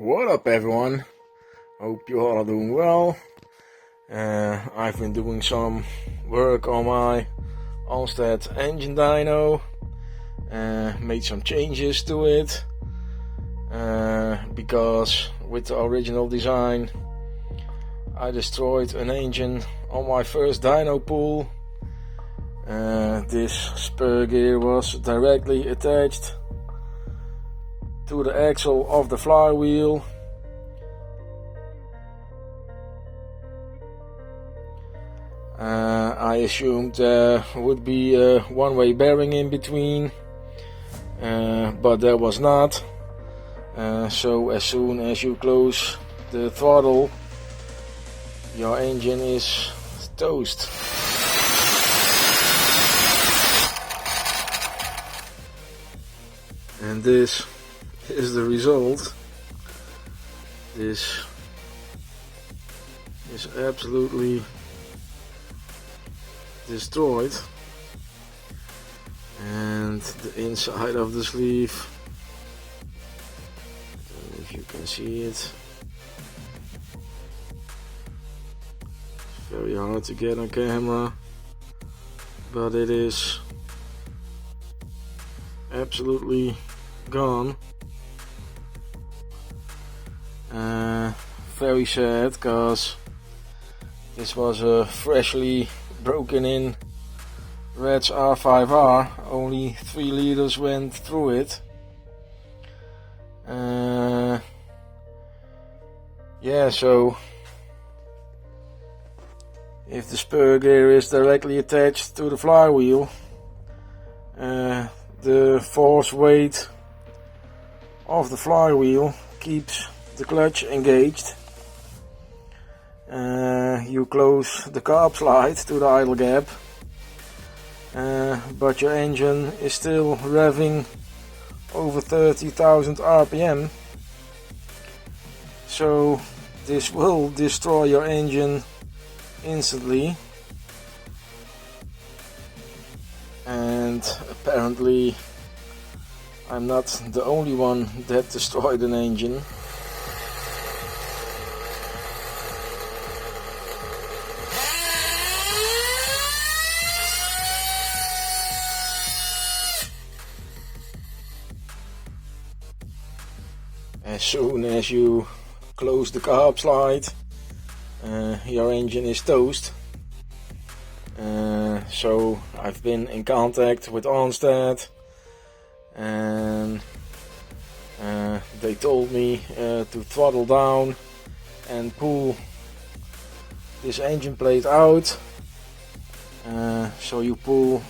What up everyone? Hope you all are doing well. I've been doing some work on my Onstat engine dyno. Made some changes to it because with the original design I destroyed an engine on my first dyno pool. This spur gear was directly attached to the axle of the flywheel. I assumed there would be a one-way bearing in between, but there was not. So as soon as you close the throttle, your engine is toast. And this is the result. This is absolutely destroyed, and the inside of the sleeve, I don't know if you can see it, it's very hard to get on camera, but it is absolutely gone. Very sad, because this was a freshly broken in Red's R5R, only 3 liters went through it. Yeah, so if the spur gear is directly attached to the flywheel, the force weight of the flywheel keeps the clutch engaged. You close the carb slide to the idle gap, but your engine is still revving over 30,000 RPM. So this will destroy your engine instantly. And apparently I'm not the only one that destroyed an engine. As soon as you close the carb slide, your engine is toast. So I've been in contact with Onstat, and they told me to throttle down and pull this engine plate out. So you pull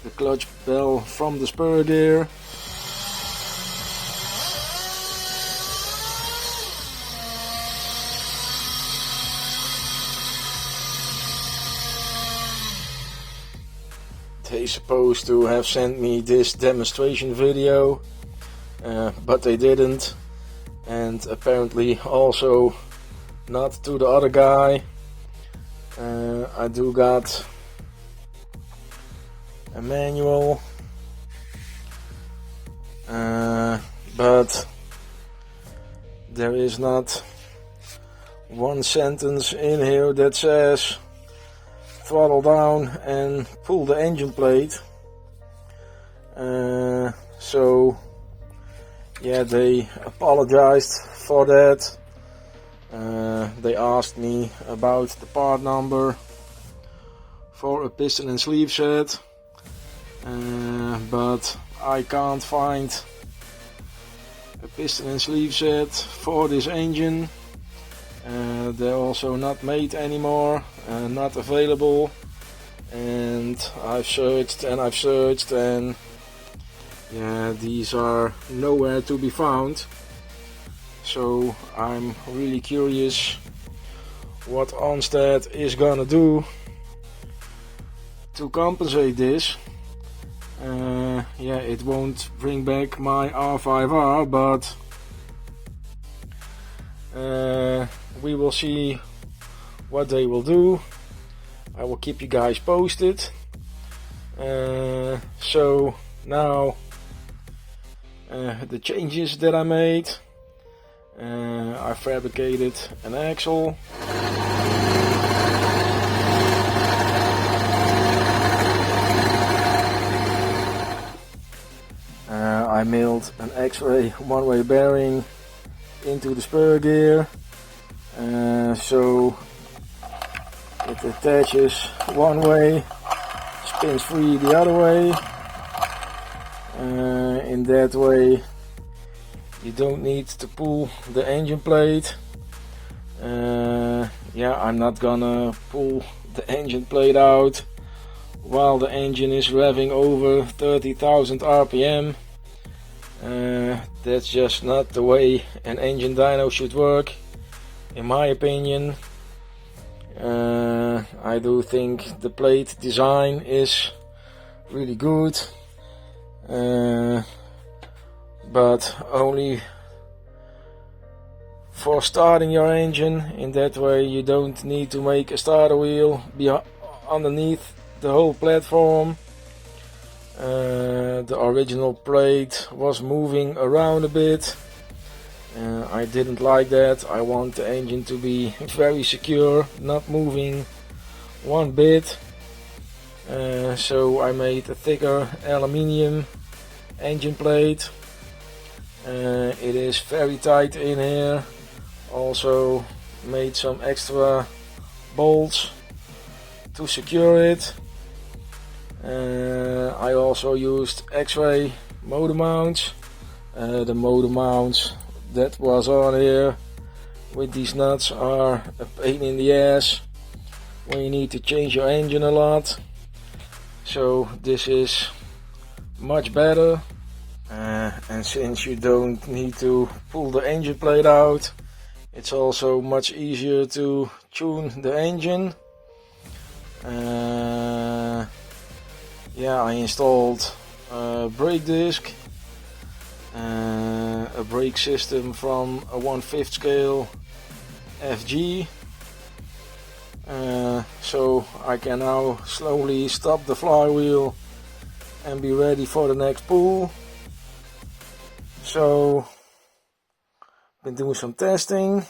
the clutch bell from the spur gear. They supposed to have sent me this demonstration video, but they didn't, and apparently also not to the other guy. I do got a manual, but there is not one sentence in here that says throttle down and pull the engine plate. So yeah, they apologized for that. They asked me about the part number for a piston and sleeve set, but I can't find a piston and sleeve set for this engine. They're also not made anymore, not available, and I've searched and I've searched, and yeah, these are nowhere to be found. So I'm really curious what Onstat is gonna do to compensate this. Yeah, it won't bring back my R5R, but we will see what they will do. I will keep you guys posted. So now the changes that I made, I fabricated an axle. I milled an X-ray one-way bearing into the spur gear, so it attaches one way, spins free the other way. In that way you don't need to pull the engine plate. Yeah, I'm not gonna pull the engine plate out while the engine is revving over 30,000 RPM. That's just not the way an engine dyno should work, in my opinion. I do think the plate design is really good, but only for starting your engine. In that way you don't need to make a starter wheel underneath the whole platform. The original plate was moving around a bit. I didn't like that. I want the engine to be very secure, not moving one bit. So I made a thicker aluminium engine plate. It is very tight in here. Also made some extra bolts to secure it. I also used X-ray motor mounts. The motor mounts that was on here with these nuts are a pain in the ass when you need to change your engine a lot. So this is much better, and since you don't need to pull the engine plate out, it's also much easier to tune the engine. Yeah, I installed a brake disc, a brake system from a 1/5 scale FG, so I can now slowly stop the flywheel and be ready for the next pull. So been doing some testing.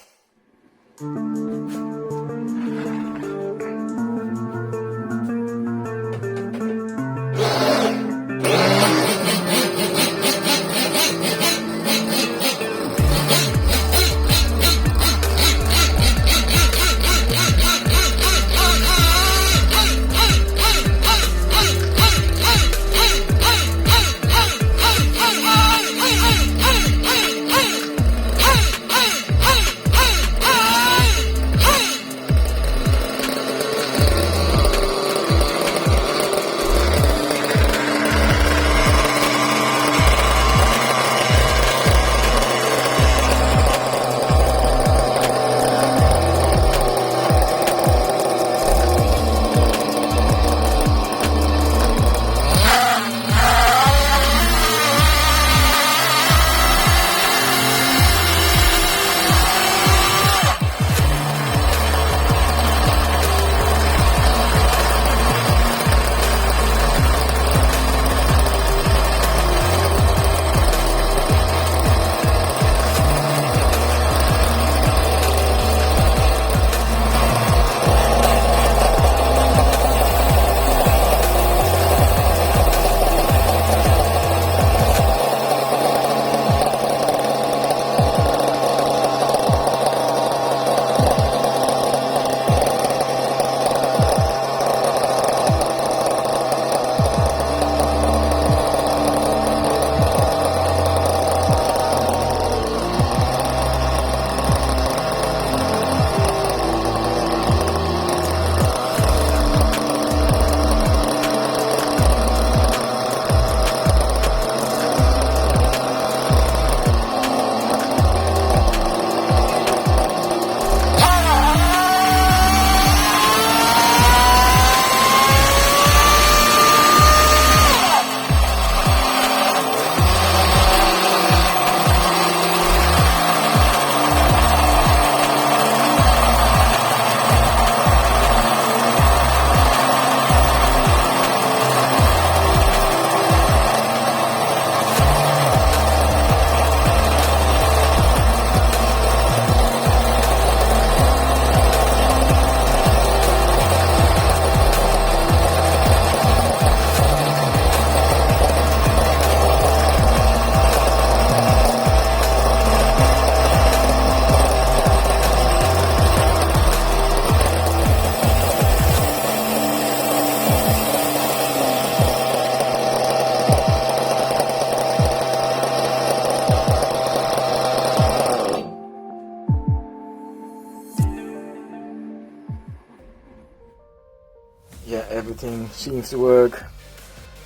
everything seems to work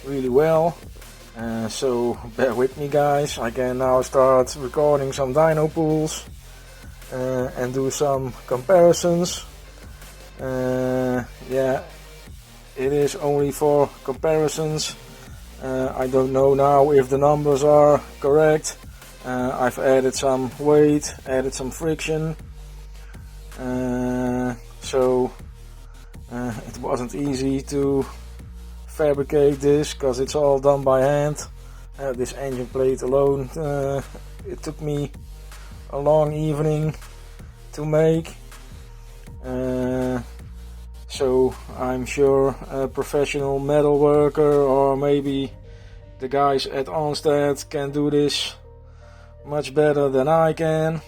really well. So bear with me guys, I can now start recording some dyno pools and do some comparisons. Yeah, it is only for comparisons. I don't know now if the numbers are correct. I've added some weight, added some friction, so it wasn't easy to fabricate this because it's all done by hand. This engine plate alone, it took me a long evening to make. So I'm sure a professional metal worker or maybe the guys at Onstat can do this much better than I can,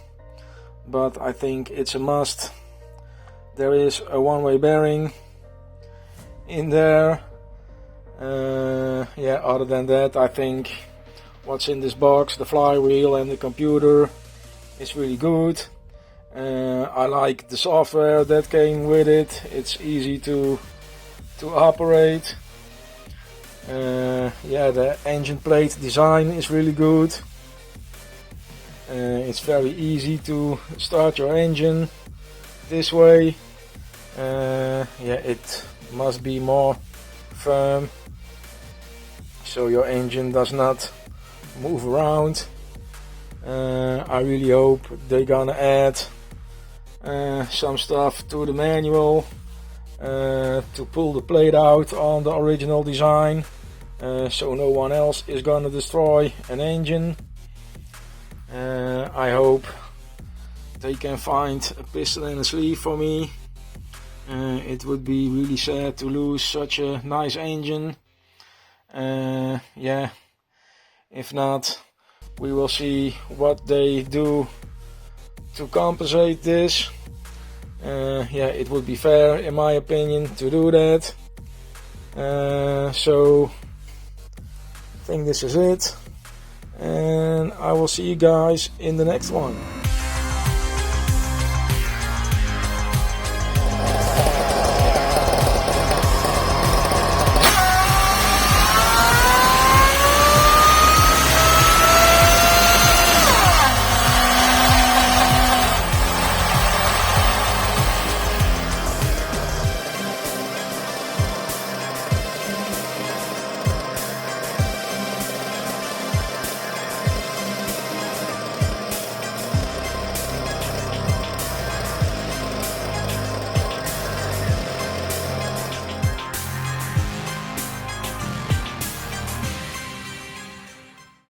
but I think it's a must. There is a one-way bearing in there. Yeah, other than that, I think what's in this box, the flywheel and the computer, is really good. I like the software that came with it. It's easy to operate. Yeah, the engine plate design is really good. It's very easy to start your engine this way. Yeah, it must be more firm so your engine does not move around. I really hope they're gonna add some stuff to the manual to pull the plate out on the original design, so no one else is gonna destroy an engine. I hope they can find a piston and a sleeve for me. It would be really sad to lose such a nice engine. Yeah, if not, we will see what they do to compensate this. Yeah, it would be fair in my opinion to do that. So I think this is it, and I will see you guys in the next one.